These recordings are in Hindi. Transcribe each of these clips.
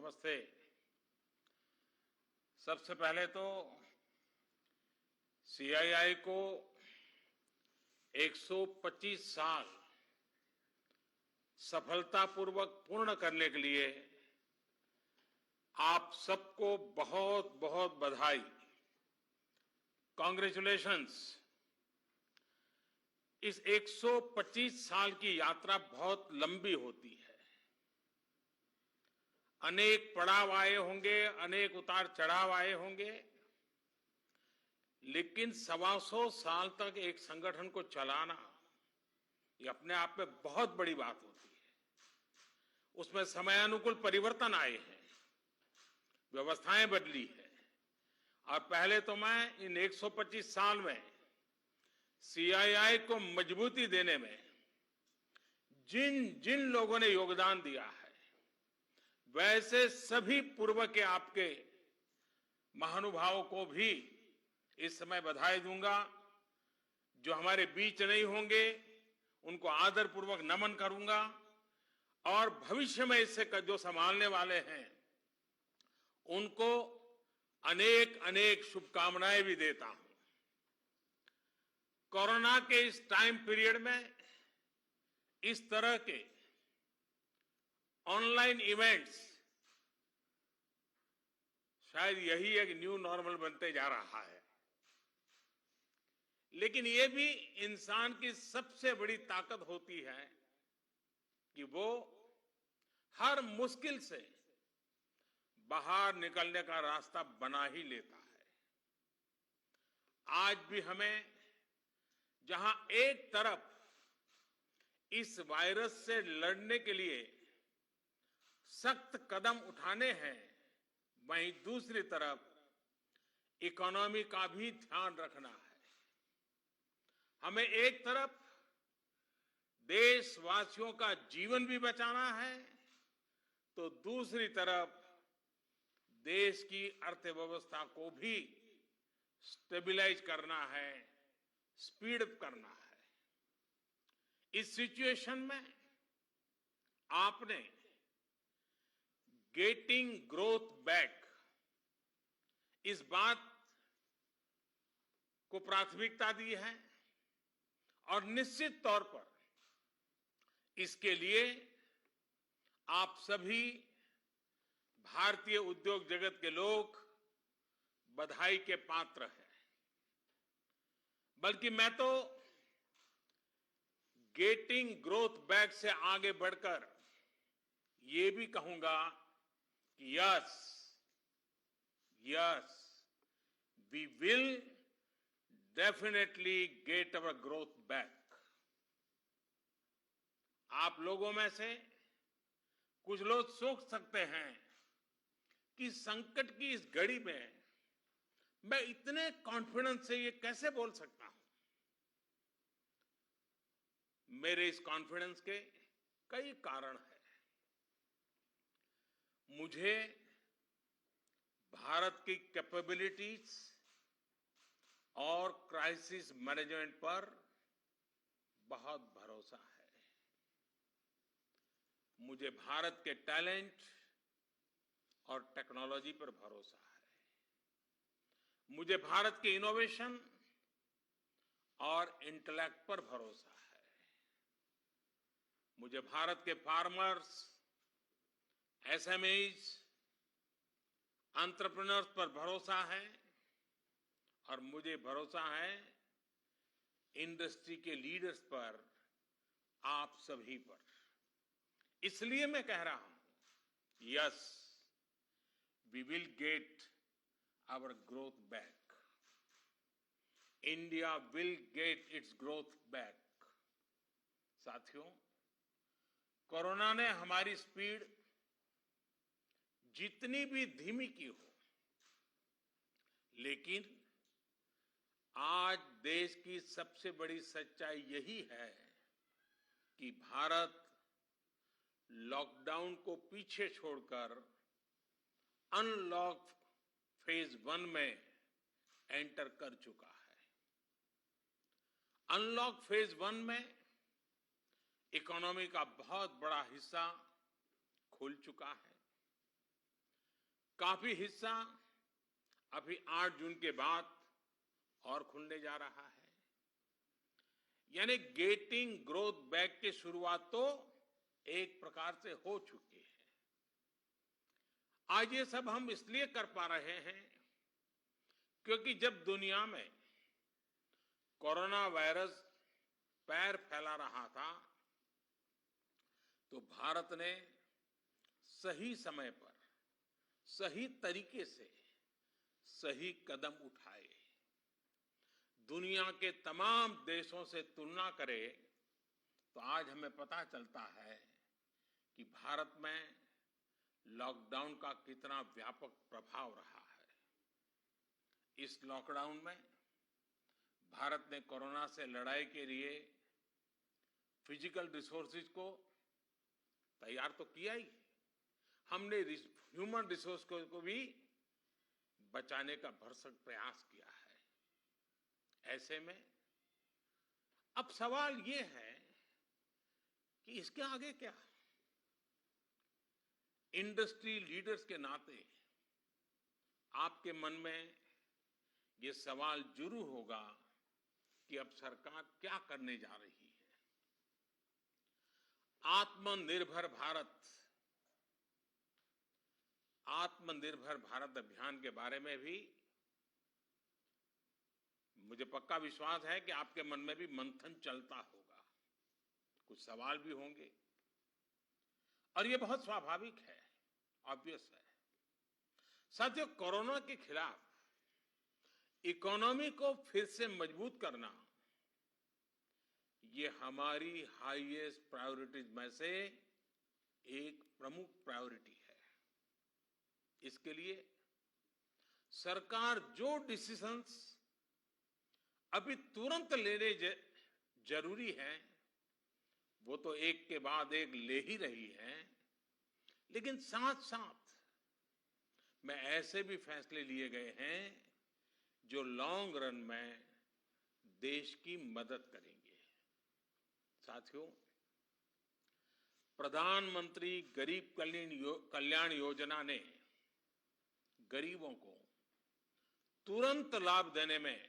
नमस्ते। सबसे पहले तो सीआईआई को 125 साल सफलतापूर्वक पूर्ण करने के लिए आप सबको बहुत बहुत बधाई। कांग्रेचुलेशंस। इस 125 साल की यात्रा बहुत लंबी होती है। अनेक पड़ाव आए होंगे, अनेक उतार चढ़ाव आए होंगे, लेकिन 125 साल तक एक संगठन को चलाना ये अपने आप में बहुत बड़ी बात होती है। उसमें समयानुकूल परिवर्तन आए हैं, व्यवस्थाएं बदली है, और पहले तो मैं इन 125 साल में सीआईआई को मजबूती देने में जिन जिन लोगों ने योगदान दिया है, वैसे सभी पूर्व के आपके महानुभावों को भी इस समय बधाई दूंगा। जो हमारे बीच नहीं होंगे उनको आदरपूर्वक नमन करूंगा, और भविष्य में इससे जो संभालने वाले हैं उनको अनेक अनेक शुभकामनाएं भी देता हूं। कोरोना के इस टाइम पीरियड में इस तरह के ऑनलाइन इवेंट्स शायद यही एक न्यू नॉर्मल बनते जा रहा है, लेकिन ये भी इंसान की सबसे बड़ी ताकत होती है कि वो हर मुश्किल से बाहर निकलने का रास्ता बना ही लेता है। आज भी हमें जहां एक तरफ इस वायरस से लड़ने के लिए सख्त कदम उठाने हैं, वहीं दूसरी तरफ इकोनॉमी का भी ध्यान रखना है। हमें एक तरफ देशवासियों का जीवन भी बचाना है, तो दूसरी तरफ देश की अर्थव्यवस्था को भी स्टेबलाइज करना है, स्पीड अप करना है। इस सिचुएशन में आपने गेटिंग ग्रोथ बैक इस बात को प्राथमिकता दी है, और निश्चित तौर पर इसके लिए आप सभी भारतीय उद्योग जगत के लोग बधाई के पात्र हैं। बल्कि मैं तो गेटिंग ग्रोथ बैक से आगे बढ़कर ये भी कहूंगा कि yes we will definitely get our growth back. आप लोगों में से कुछ लोग सोच सकते हैं कि संकट की इस घड़ी में मैं इतने कॉन्फिडेंस से ये कैसे बोल सकता हूं। मेरे इस कॉन्फिडेंस के कई कारण हैं। मुझे भारत की कैपेबिलिटीज और क्राइसिस मैनेजमेंट पर बहुत भरोसा है। मुझे भारत के टैलेंट और टेक्नोलॉजी पर भरोसा है। मुझे भारत के इनोवेशन और इंटेलेक्ट पर भरोसा है। मुझे भारत के फार्मर्स, एसएमईज, एंटरप्रेन्योर्स पर भरोसा है, और मुझे भरोसा है इंडस्ट्री के लीडर्स पर, आप सभी पर। इसलिए मैं कह रहा हूं, yes we will get our growth back. India will get its growth back. साथियों, कोरोना ने हमारी स्पीड जितनी भी धीमी की हो, लेकिन आज देश की सबसे बड़ी सच्चाई यही है कि भारत लॉकडाउन को पीछे छोड़कर अनलॉक फेज 1 में एंटर कर चुका है। अनलॉक फेज 1 में इकोनॉमी का बहुत बड़ा हिस्सा खुल चुका है। काफी हिस्सा अभी 8 जून के बाद और खुलने जा रहा है। यानी गेटिंग ग्रोथ बैक की शुरुआत तो एक प्रकार से हो चुकी है। आज ये सब हम इसलिए कर पा रहे हैं क्योंकि जब दुनिया में कोरोना वायरस पैर फैला रहा था तो भारत ने सही समय पर सही तरीके से सही कदम उठाए। दुनिया के तमाम देशों से तुलना करें तो आज हमें पता चलता है कि भारत में लॉकडाउन का कितना व्यापक प्रभाव रहा है। इस लॉकडाउन में भारत ने कोरोना से लड़ाई के लिए फिजिकल रिसोर्सेज को तैयार तो किया ही, हमने ह्यूमन रिसोर्स को भी बचाने का भरसक प्रयास किया है। ऐसे में अब सवाल ये है कि इसके आगे क्या। इंडस्ट्री लीडर्स के नाते आपके मन में ये सवाल जरूर होगा कि अब सरकार क्या करने जा रही है। आत्मनिर्भर भारत अभियान के बारे में भी मुझे पक्का विश्वास है कि आपके मन में भी मंथन चलता होगा, कुछ सवाल भी होंगे और ये बहुत स्वाभाविक है, ऑब्वियस है। साथियों, कोरोना के खिलाफ इकोनॉमी को फिर से मजबूत करना ये हमारी हाईएस्ट प्रायोरिटीज में से एक प्रमुख प्रायोरिटी है। इसके लिए सरकार जो डिसीजंस अभी तुरंत लेने जरूरी है वो तो एक के बाद एक ले ही रही है, लेकिन साथ साथ में ऐसे भी फैसले लिए गए हैं जो लॉन्ग रन में देश की मदद करेंगे। साथियों, प्रधानमंत्री गरीब कल्याण योजना ने गरीबों को तुरंत लाभ देने में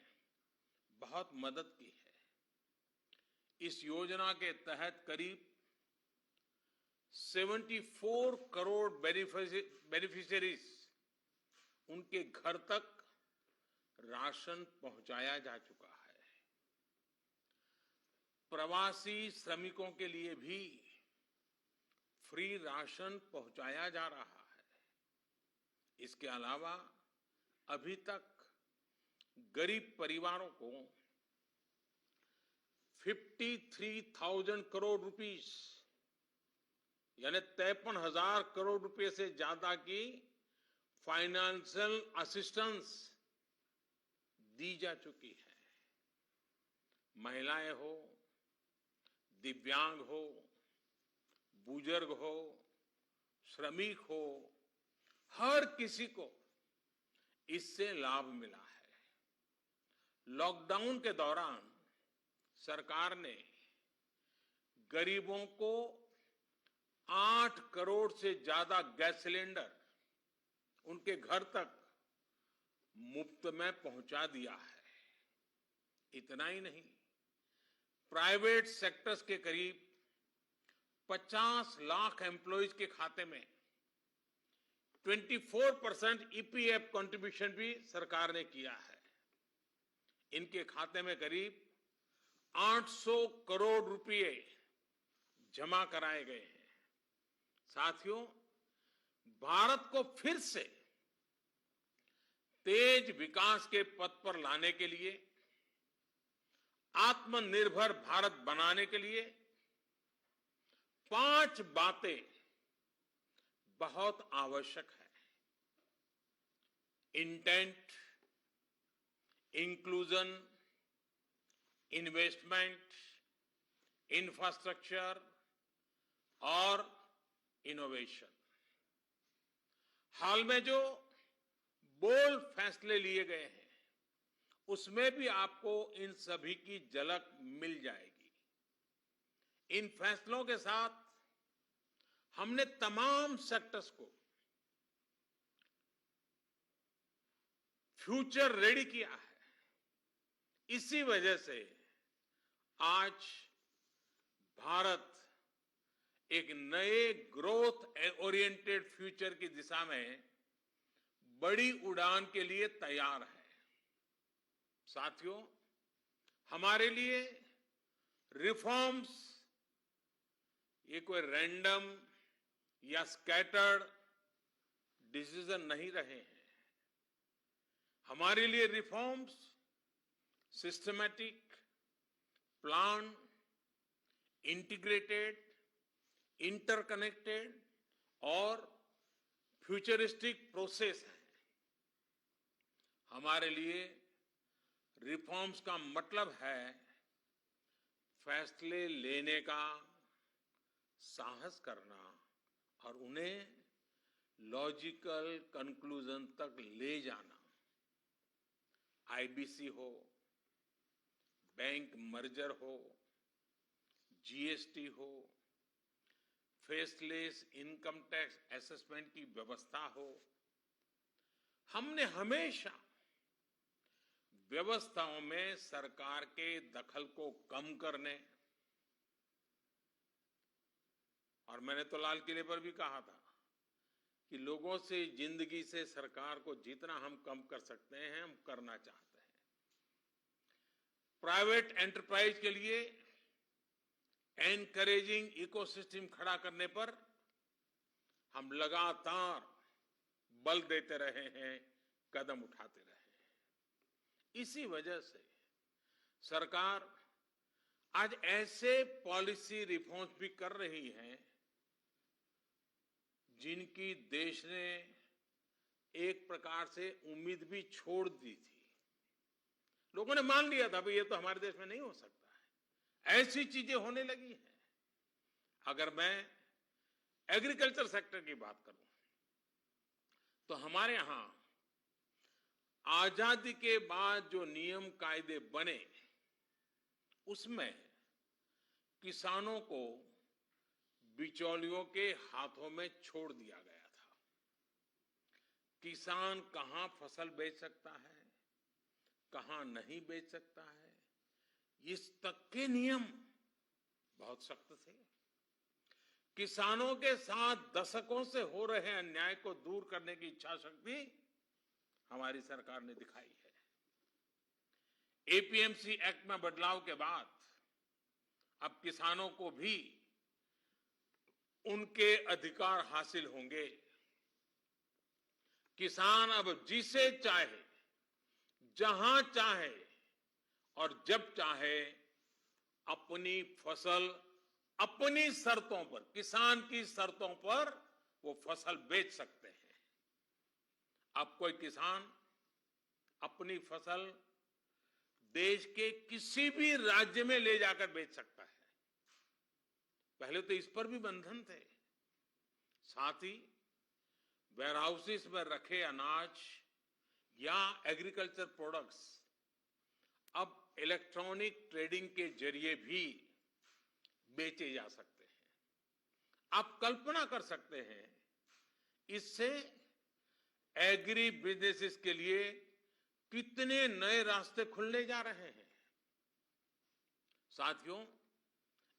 बहुत मदद की है। इस योजना के तहत करीब 74 करोड़ बेनिफिशियरीज उनके घर तक राशन पहुंचाया जा चुका है। प्रवासी श्रमिकों के लिए भी फ्री राशन पहुंचाया जा रहा है। इसके अलावा अभी तक गरीब परिवारों को 53,000 करोड़ रुपीस यानी 53,000 करोड़ रुपए से ज्यादा की फाइनेंशियल असिस्टेंस दी जा चुकी है। महिलाएं हो, दिव्यांग हो, बुजुर्ग हो, श्रमिक हो, हर किसी को इससे लाभ मिला है। लॉकडाउन के दौरान सरकार ने गरीबों को 8 करोड़ से ज्यादा गैस सिलेंडर उनके घर तक मुफ्त में पहुंचा दिया है। इतना ही नहीं, प्राइवेट सेक्टर्स के करीब 50 लाख एम्प्लॉइज के खाते में 24% ईपीएफ कंट्रीब्यूशन भी सरकार ने किया है। इनके खाते में करीब 800 करोड़ रुपए जमा कराए गए हैं। साथियों, भारत को फिर से तेज विकास के पथ पर लाने के लिए, आत्मनिर्भर भारत बनाने के लिए 5 बातें बहुत आवश्यक है। इंटेंट, इंक्लूजन, इन्वेस्टमेंट, इंफ्रास्ट्रक्चर और इनोवेशन। हाल में जो बोल्ड फैसले लिए गए हैं उसमें भी आपको इन सभी की झलक मिल जाएगी। इन फैसलों के साथ हमने तमाम सेक्टर्स को फ्यूचर रेडी किया है। इसी वजह से आज भारत एक नए ग्रोथ ओरिएंटेड फ्यूचर की दिशा में बड़ी उड़ान के लिए तैयार है। साथियों, हमारे लिए रिफॉर्म्स ये कोई रैंडम या स्कैटर्ड डिसीजन नहीं रहे हैं। हमारे लिए reforms systematic, plan, integrated, interconnected और फ्यूचरिस्टिक प्रोसेस है। हमारे लिए रिफॉर्म्स का मतलब है फैसले लेने का साहस करना और उन्हें लॉजिकल कंक्लूजन तक ले जाना। आईबीसी हो, बैंक मर्जर हो, जीएसटी हो, फेसलेस इनकम टैक्स असेसमेंट की व्यवस्था हो, हमने हमेशा व्यवस्थाओं में सरकार के दखल को कम करने, और मैंने तो लाल किले पर भी कहा था कि लोगों से, जिंदगी से सरकार को जितना हम कम कर सकते हैं हम करना चाहते हैं। प्राइवेट एंटरप्राइज के लिए एनकरेजिंग इकोसिस्टम खड़ा करने पर हम लगातार बल देते रहे हैं, कदम उठाते रहे हैं। इसी वजह से सरकार आज ऐसे पॉलिसी रिफॉर्म्स भी कर रही है जिनकी देश ने एक प्रकार से उम्मीद भी छोड़ दी थी। लोगों ने मान लिया था भाई ये तो हमारे देश में नहीं हो सकता है, ऐसी चीजें होने लगी हैं। अगर मैं एग्रीकल्चर सेक्टर की बात करूं तो हमारे यहां आजादी के बाद जो नियम कायदे बने उसमें किसानों को बिचौलियों के हाथों में छोड़ दिया गया था। किसान कहां फसल बेच सकता है, कहां नहीं बेच सकता है, इस तक के नियम बहुत सख्त थे। किसानों के साथ दशकों से हो रहे अन्याय को दूर करने की इच्छा शक्ति हमारी सरकार ने दिखाई है। एपीएमसी एक्ट में बदलाव के बाद अब किसानों को भी उनके अधिकार हासिल होंगे। किसान अब जिसे चाहे, जहां चाहे और जब चाहे अपनी फसल अपनी शर्तों पर, किसान की शर्तों पर वो फसल बेच सकते हैं। अब कोई किसान अपनी फसल देश के किसी भी राज्य में ले जाकर बेच सकता है। पहले तो इस पर भी बंधन थे। साथ ही वेयरहाउसेस में रखे अनाज या एग्रीकल्चर प्रोडक्ट्स अब इलेक्ट्रॉनिक ट्रेडिंग के जरिए भी बेचे जा सकते हैं। आप कल्पना कर सकते हैं इससे एग्री बिजनेसेस के लिए कितने नए रास्ते खुलने जा रहे हैं। साथियों,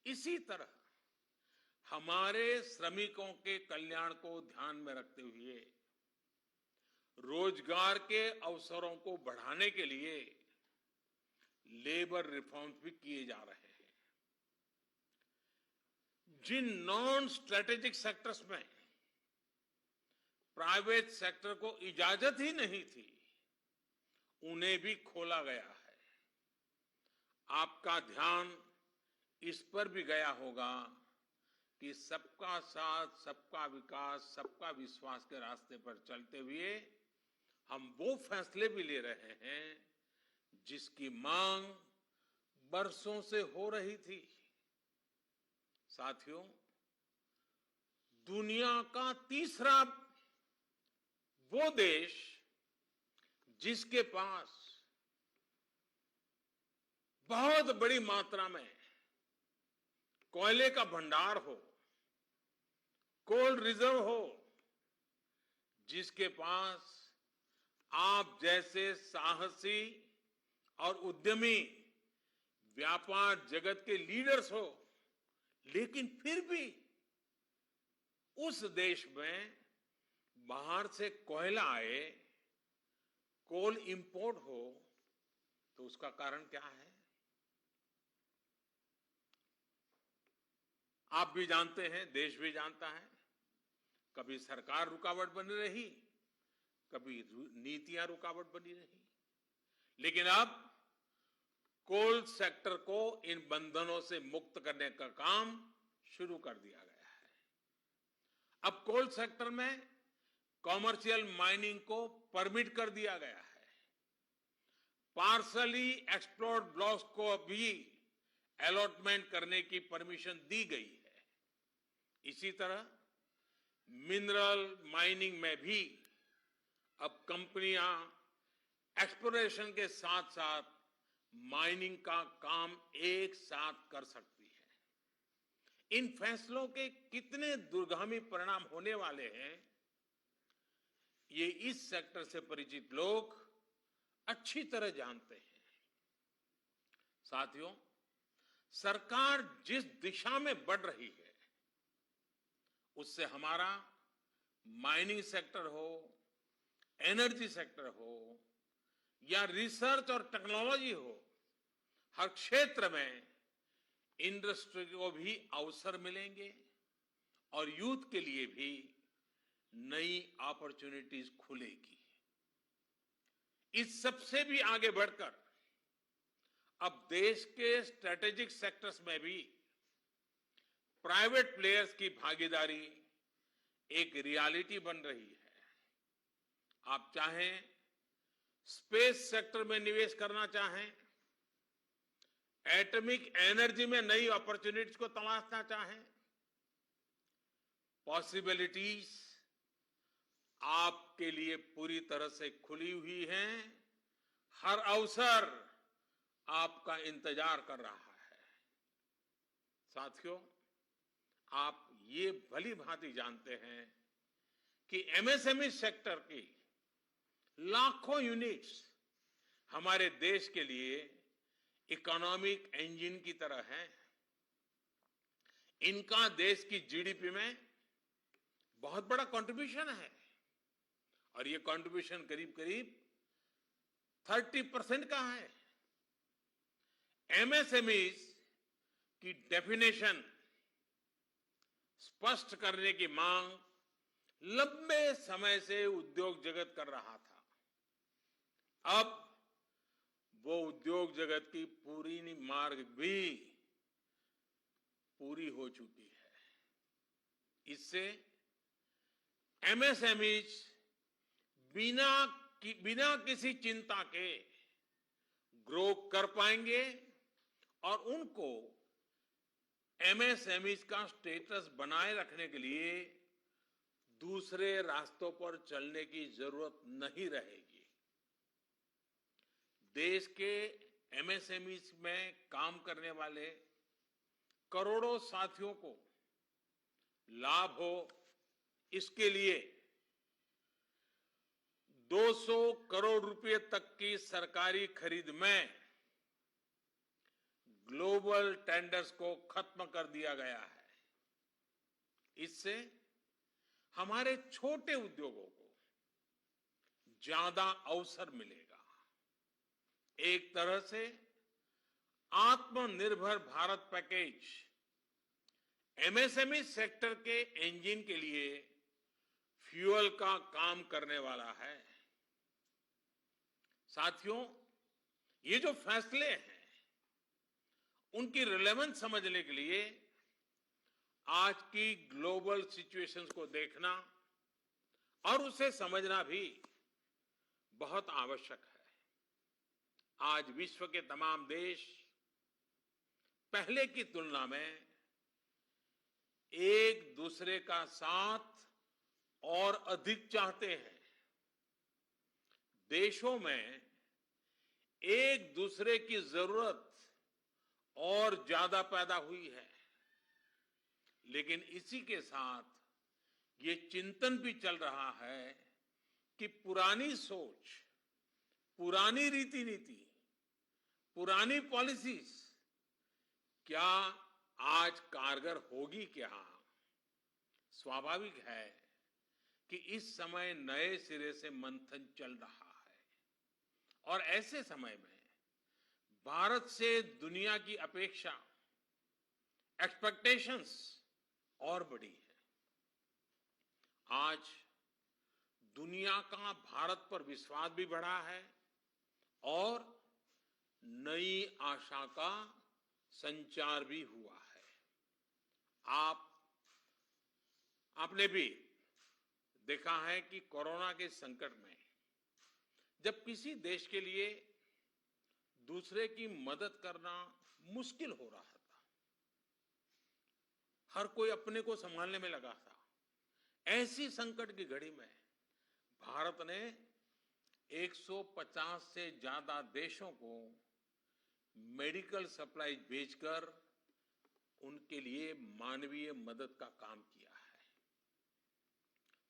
इसी तरह हमारे श्रमिकों के कल्याण को ध्यान में रखते हुए रोजगार के अवसरों को बढ़ाने के लिए लेबर रिफॉर्म्स भी किए जा रहे हैं। जिन नॉन स्ट्रेटेजिक सेक्टर्स में प्राइवेट सेक्टर को इजाजत ही नहीं थी उन्हें भी खोला गया है। आपका ध्यान इस पर भी गया होगा कि सबका साथ, सबका विकास, सबका विश्वास के रास्ते पर चलते हुए हम वो फैसले भी ले रहे हैं जिसकी मांग बरसों से हो रही थी। साथियों, दुनिया का तीसरा वो देश जिसके पास बहुत बड़ी मात्रा में कोयले का भंडार हो, कोल रिजर्व हो, जिसके पास आप जैसे साहसी और उद्यमी व्यापार जगत के लीडर्स हो, लेकिन फिर भी उस देश में बाहर से कोयला आए, कोल इंपोर्ट हो, तो उसका कारण क्या है? आप भी जानते हैं, देश भी जानता है। कभी सरकार रुकावट बनी रही, कभी नीतियां रुकावट बनी रही, लेकिन अब कोल सेक्टर को इन बंधनों से मुक्त करने का काम शुरू कर दिया गया है। अब कोल सेक्टर में कॉमर्शियल माइनिंग को परमिट कर दिया गया है। पार्सली एक्सप्लोर्ड ब्लॉक्स को भी अलॉटमेंट करने की परमिशन दी गई है। इसी तरह मिनरल माइनिंग में भी अब कंपनियां एक्सप्लोरेशन के साथ साथ माइनिंग का काम एक साथ कर सकती है। इन फैसलों के कितने दूरगामी परिणाम होने वाले हैं, ये इस सेक्टर से परिचित लोग अच्छी तरह जानते हैं। साथियों, सरकार जिस दिशा में बढ़ रही है, उससे हमारा माइनिंग सेक्टर हो, एनर्जी सेक्टर हो या रिसर्च और टेक्नोलॉजी हो, हर क्षेत्र में इंडस्ट्री को भी अवसर मिलेंगे और यूथ के लिए भी नई अपॉर्चुनिटीज खुलेगी। इस सबसे भी आगे बढ़कर अब देश के स्ट्रेटेजिक सेक्टर्स में भी प्राइवेट प्लेयर्स की भागीदारी एक रियलिटी बन रही है। आप चाहें स्पेस सेक्टर में निवेश करना चाहें, एटॉमिक एनर्जी में नई अपॉर्चुनिटीज को तलाशना चाहें, पॉसिबिलिटीज आपके लिए पूरी तरह से खुली हुई हैं। हर अवसर आपका इंतजार कर रहा है। साथियों, आप ये भली भांति जानते हैं कि एमएसएमई सेक्टर की लाखों यूनिट्स हमारे देश के लिए इकोनॉमिक इंजन की तरह हैं। इनका देश की जीडीपी में बहुत बड़ा कंट्रीब्यूशन है और ये कंट्रीब्यूशन करीब करीब 30% का है। एमएसएमईज की डेफिनेशन स्पष्ट करने की मांग लंबे समय से उद्योग जगत कर रहा था। अब वो उद्योग जगत की पूरी मार्ग भी पूरी हो चुकी है। इससे एमएसएमईज बिना किसी चिंता के ग्रो कर पाएंगे और उनको एमएसएमईज का स्टेटस बनाए रखने के लिए दूसरे रास्तों पर चलने की जरूरत नहीं रहेगी। देश के एमएसएमईज में काम करने वाले करोड़ों साथियों को लाभ हो, इसके लिए 200 करोड़ रुपए तक की सरकारी खरीद में ग्लोबल टेंडर्स को खत्म कर दिया गया है। इससे हमारे छोटे उद्योगों को ज्यादा अवसर मिलेगा। एक तरह से आत्मनिर्भर भारत पैकेज एमएसएमई सेक्टर के इंजन के लिए फ्यूल का काम करने वाला है। साथियों, ये जो फैसले हैं उनकी रिलेवेंस समझने के लिए आज की ग्लोबल सिचुएशंस को देखना और उसे समझना भी बहुत आवश्यक है। आज विश्व के तमाम देश पहले की तुलना में एक दूसरे का साथ और अधिक चाहते हैं। देशों में एक दूसरे की जरूरत और ज्यादा पैदा हुई है, लेकिन इसी के साथ ये चिंतन भी चल रहा है कि पुरानी सोच, पुरानी रीति नीति, पुरानी पॉलिसीज क्या आज कारगर होगी क्या? स्वाभाविक है कि इस समय नए सिरे से मंथन चल रहा है और ऐसे समय में भारत से दुनिया की अपेक्षा, एक्सपेक्टेशंस और बड़ी है। आज दुनिया का भारत पर विश्वास भी बढ़ा है और नई आशा का संचार भी हुआ है। आपने भी देखा है कि कोरोना के संकट में जब किसी देश के लिए दूसरे की मदद करना मुश्किल हो रहा था, हर कोई अपने को संभालने में लगा था, ऐसी संकट की घड़ी में भारत ने 150 से ज्यादा देशों को मेडिकल सप्लाई भेजकर उनके लिए मानवीय मदद का काम किया है।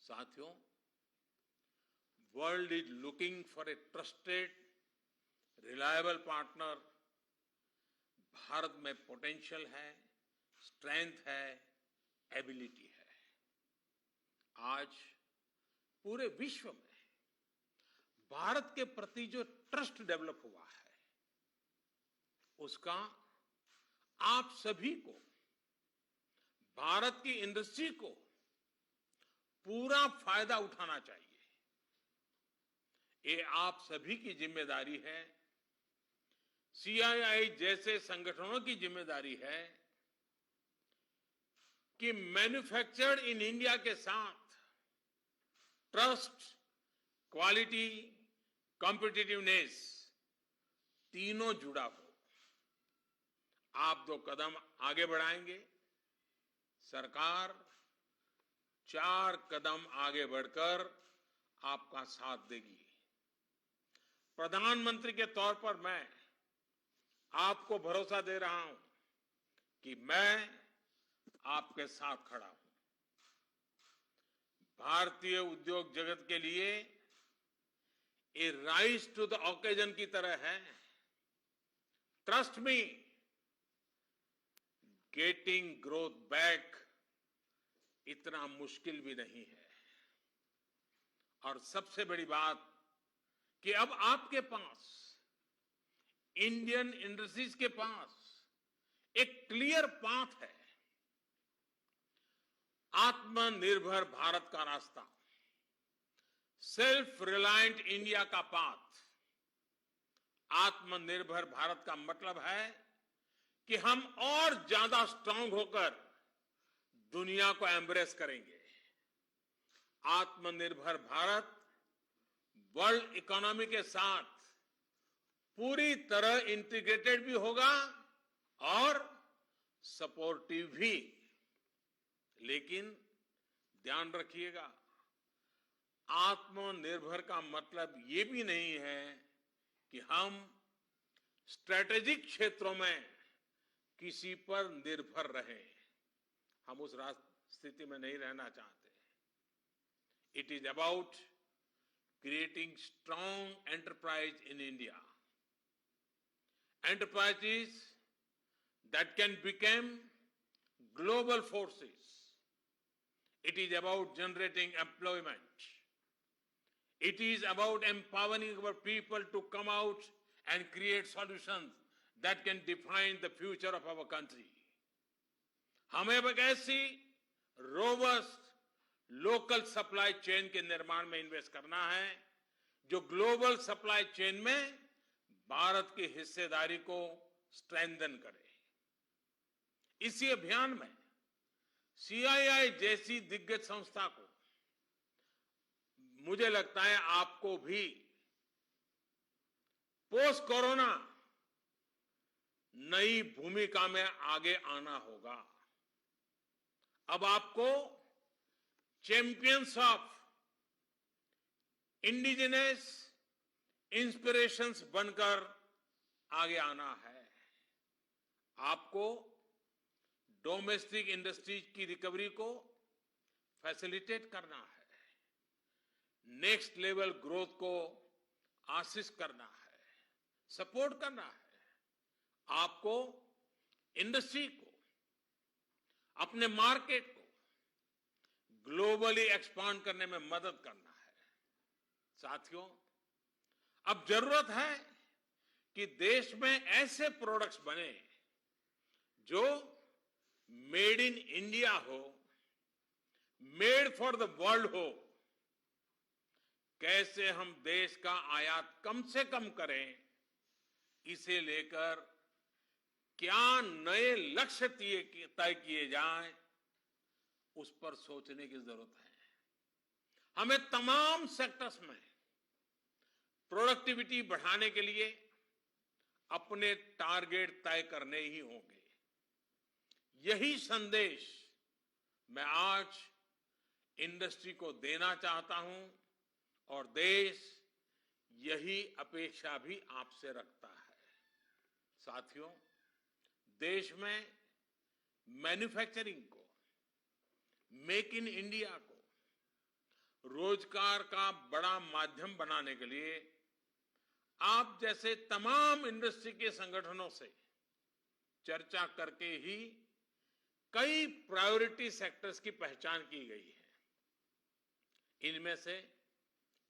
साथियों, world is looking for a trusted, reliable partner. Bharat में पोटेंशियल है, स्ट्रेंथ है, एबिलिटी है। आज पूरे विश्व में भारत के प्रति जो ट्रस्ट डेवलप हुआ है, उसका आप सभी को, भारत की इंडस्ट्री को पूरा फायदा उठाना चाहिए। ये आप सभी की जिम्मेदारी है, सीआईआई जैसे संगठनों की जिम्मेदारी है कि मैन्युफैक्चर्ड इन इंडिया के साथ ट्रस्ट, क्वालिटी, कॉम्पिटिटिवनेस तीनों जुड़ा हो। आप 2 कदम आगे बढ़ाएंगे, सरकार 4 कदम आगे बढ़कर आपका साथ देगी। प्रधानमंत्री के तौर पर मैं आपको भरोसा दे रहा हूं कि मैं आपके साथ खड़ा हूं। भारतीय उद्योग जगत के लिए ये राइज टू द ओकेजन की तरह है। Trust me, getting growth back इतना मुश्किल भी नहीं है। और सबसे बड़ी बात कि अब आपके पास, इंडियन इंडस्ट्रीज के पास एक क्लियर पाथ है। आत्मनिर्भर भारत का रास्ता, सेल्फ रिलायंट इंडिया का पाथ। आत्मनिर्भर भारत का मतलब है कि हम और ज्यादा स्ट्रांग होकर दुनिया को एम्ब्रेस करेंगे। आत्मनिर्भर भारत वर्ल्ड इकोनॉमी के साथ पूरी तरह इंटीग्रेटेड भी होगा और सपोर्टिव भी। लेकिन ध्यान रखिएगा, आत्मनिर्भर का मतलब ये भी नहीं है कि हम स्ट्रैटेजिक क्षेत्रों में किसी पर निर्भर रहें। हम उस स्थिति में नहीं रहना चाहते। It is about creating strong enterprise in India. Enterprises that can become global forces. It is about generating employment. It is about empowering our people to come out and create solutions that can define the future of our country. हमें एक ऐसी robust लोकल सप्लाई चेन के निर्माण में इन्वेस्ट करना है जो ग्लोबल सप्लाई चेन में भारत की हिस्सेदारी को स्ट्रेंथन करे। इसी अभियान में सीआईआई जैसी दिग्गज संस्था को, मुझे लगता है आपको भी पोस्ट कोरोना नई भूमिका में आगे आना होगा। अब आपको चैंपियंस ऑफ इंडिजिनस इंस्पिरेशंस बनकर आगे आना है। आपको डोमेस्टिक इंडस्ट्रीज की रिकवरी को फैसिलिटेट करना है। नेक्स्ट लेवल ग्रोथ को आसिस्ट करना है, सपोर्ट करना है। आपको इंडस्ट्री को, अपने मार्केट को ग्लोबली एक्सपांड करने में मदद करना है। साथियों, अब जरूरत है कि देश में ऐसे प्रोडक्ट्स बने जो मेड इन इंडिया हो, मेड फॉर द वर्ल्ड हो। कैसे हम देश का आयात कम से कम करें, इसे लेकर क्या नए लक्ष्य तय किए जाएं, उस पर सोचने की जरूरत है। हमें तमाम सेक्टर्स में प्रोडक्टिविटी बढ़ाने के लिए अपने टारगेट तय करने ही होंगे। यही संदेश मैं आज इंडस्ट्री को देना चाहता हूं और देश यही अपेक्षा भी आपसे रखता है। साथियों, देश में मैन्युफैक्चरिंग को, मेक इन इंडिया को रोजगार का बड़ा माध्यम बनाने के लिए आप जैसे तमाम इंडस्ट्री के संगठनों से चर्चा करके ही कई प्रायोरिटी सेक्टर्स की पहचान की गई है। इनमें से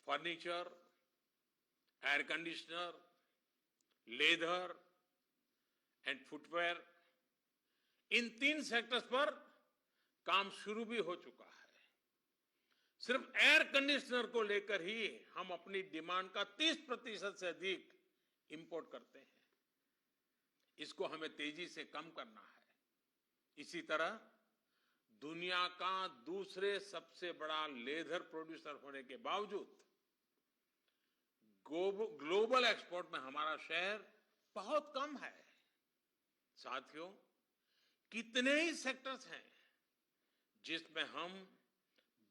furniture, air conditioner, leather and footwear, in 3 sectors पर काम शुरू भी हो चुका है। सिर्फ एयर कंडीशनर को लेकर ही हम अपनी डिमांड का 30% से अधिक इंपोर्ट करते हैं। इसको हमें तेजी से कम करना है। इसी तरह दुनिया का दूसरे सबसे बड़ा लेदर प्रोड्यूसर होने के बावजूद ग्लोबल एक्सपोर्ट में हमारा शेयर बहुत कम है। साथियों, कितने ही सेक्टर्स हैं जिसमें हम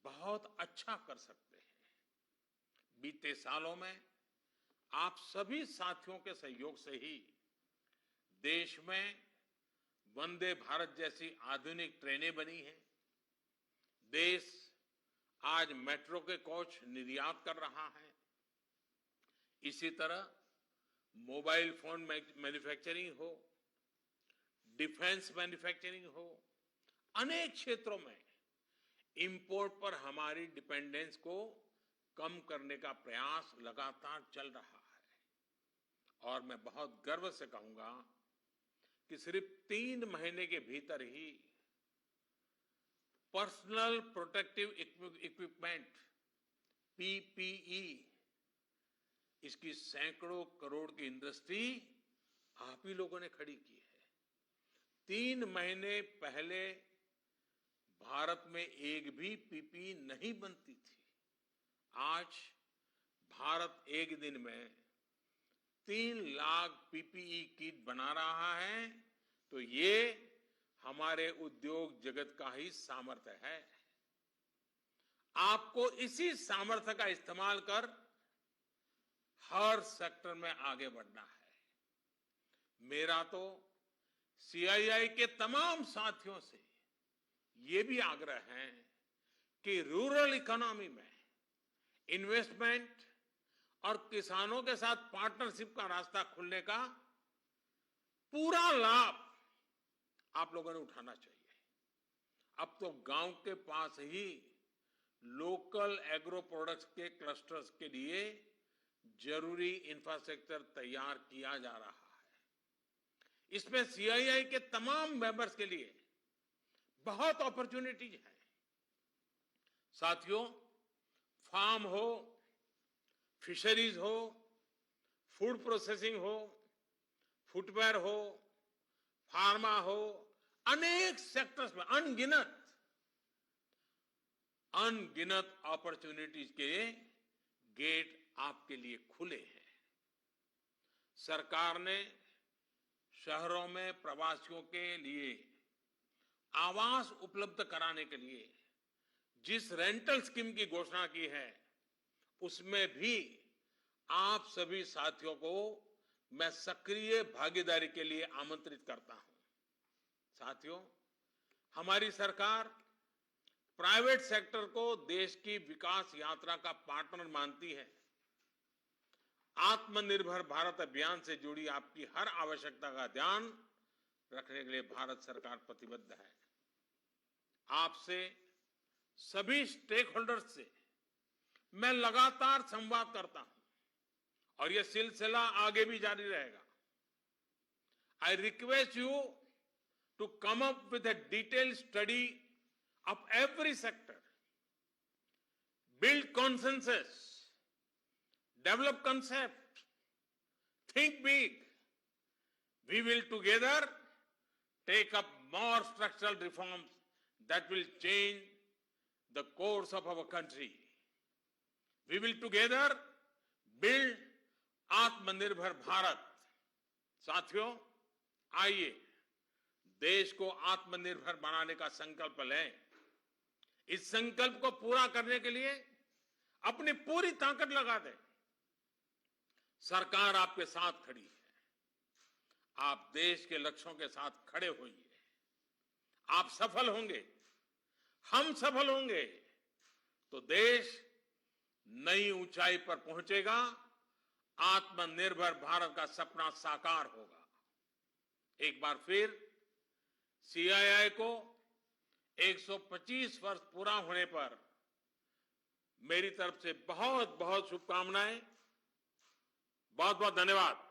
बहुत अच्छा कर सकते हैं। बीते सालों में आप सभी साथियों के सहयोग से ही देश में वंदे भारत जैसी आधुनिक ट्रेनें बनी हैं। देश आज मेट्रो के कोच निर्यात कर रहा है। इसी तरह मोबाइल फोन मैन्युफैक्चरिंग हो, डिफेंस मैन्युफैक्चरिंग हो, अनेक क्षेत्रों में इंपोर्ट पर हमारी डिपेंडेंस को कम करने का प्रयास लगातार चल रहा है। और मैं बहुत गर्व से कहूंगा कि सिर्फ 3 महीने के भीतर ही पर्सनल प्रोटेक्टिव इक्विपमेंट पीपीई, इसकी सैकड़ों करोड़ की इंडस्ट्री आप ही लोगों ने खड़ी की है। 3 महीने पहले भारत में एक भी पीपीई नहीं बनती थी। आज भारत एक दिन में 3 लाख पीपीई किट बना रहा है, तो ये हमारे उद्योग जगत का ही सामर्थ्य है। आपको इसी सामर्थ्य का इस्तेमाल कर हर सेक्टर में आगे बढ़ना है। मेरा तो सीआईआई के तमाम साथियों से ये भी आग्रह है कि रूरल इकोनॉमी में इन्वेस्टमेंट और किसानों के साथ पार्टनरशिप का रास्ता खुलने का पूरा लाभ आप लोगों ने उठाना चाहिए। अब तो गांव के पास ही लोकल एग्रो प्रोडक्ट्स के क्लस्टर्स के लिए जरूरी इंफ्रास्ट्रक्चर तैयार किया जा रहा है। इसमें सीआईआई के तमाम मेंबर्स के लिए बहुत अपॉर्चुनिटीज है। साथियों, फार्म हो, फिशरीज हो, फूड प्रोसेसिंग हो, फुटवेयर हो, फार्मा हो, अनेक सेक्टर्स में अनगिनत अपॉर्चुनिटीज के गेट आपके लिए खुले हैं। सरकार ने शहरों में प्रवासियों के लिए आवास उपलब्ध कराने के लिए जिस रेंटल स्कीम की घोषणा की है, उसमें भी आप सभी साथियों को मैं सक्रिय भागीदारी के लिए आमंत्रित करता हूं। साथियों, हमारी सरकार प्राइवेट सेक्टर को देश की विकास यात्रा का पार्टनर मानती है। आत्मनिर्भर भारत अभियान से जुड़ी आपकी हर आवश्यकता का ध्यान रखने के लिए भारत सरकार प्रतिबद्ध है। आपसे सभी स्टेक होल्डर्स से मैं लगातार संवाद करता हूं और यह सिलसिला आगे भी जारी रहेगा। I request you to come up with a detailed study of every sector, build consensus, develop concept, think big. We will together take up more structural reforms that will change the course of our country. We will together build आत्मनिर्भर भारत। साथियों, आइए देश को आत्मनिर्भर बनाने का संकल्प लें। इस संकल्प को पूरा करने के लिए अपनी पूरी ताकत लगा दें। सरकार आपके साथ खड़ी है। आप देश के लक्ष्यों के साथ खड़े होइए। आप सफल होंगे, हम सफल होंगे तो देश नई ऊंचाई पर पहुंचेगा। आत्मनिर्भर भारत का सपना साकार होगा। एक बार फिर सीआईआई को 125 वर्ष पूरा होने पर मेरी तरफ से बहुत बहुत शुभकामनाएं। बहुत बहुत धन्यवाद।